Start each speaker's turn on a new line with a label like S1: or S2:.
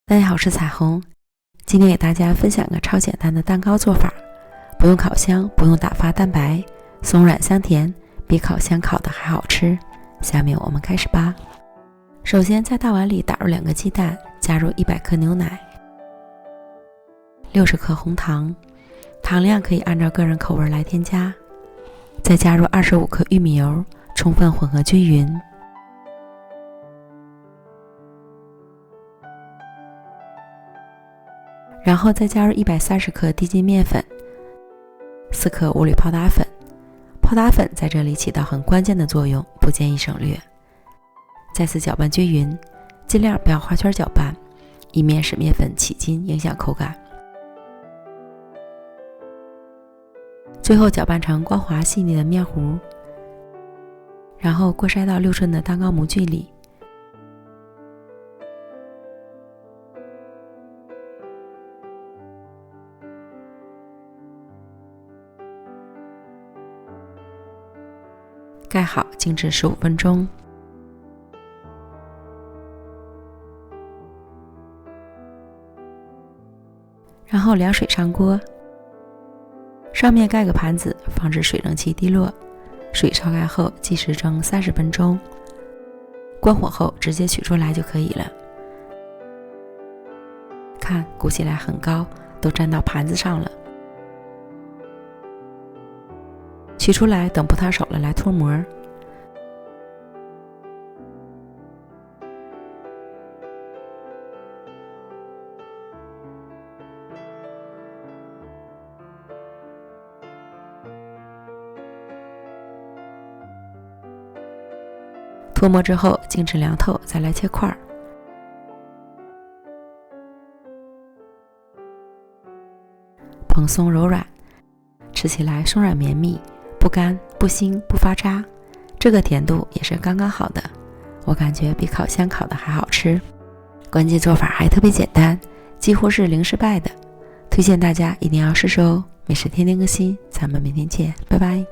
S1: 大家好，我是彩虹。今天给大家分享个超简单的蛋糕做法，不用烤箱，不用打发蛋白，松软香甜，比烤箱烤的还好吃。下面我们開始吧。首先在大碗裡打入2個雞蛋，加入100克牛奶，60克紅糖，糖量可以按照個人口味來添加，再加入25克玉米油，充分混合均勻。然後再加入130克低筋麵粉，4克五鋁泡打粉。泡打粉在這裡起到很關鍵的作用，不建議省略。再次攪拌均勻，盡量不要畫圈攪拌，以免使麵粉起筋影響口感。最後攪拌成光滑細膩的麵糊，然後過篩到6寸的蛋糕模具裡。蓋好，靜置15分鐘。然後涼水上鍋，上面蓋個盤子，防止水蒸氣滴落。水燒開後計時蒸30分鐘，關火後直接取出來就可以了。看，鼓起來很高，都粘到盤子上了。取出來，等不燙手了來脫模。脫模之後，靜置涼透，再來切塊。蓬鬆柔軟，吃起來鬆軟綿密。不乾不腥不發渣，這個甜度也是剛剛好的，我感覺比烤箱烤的還好吃。關鍵做法還特別簡單，幾乎是零失敗的，推薦大家一定要試試哦。美食天天更新，咱們明天見，拜拜。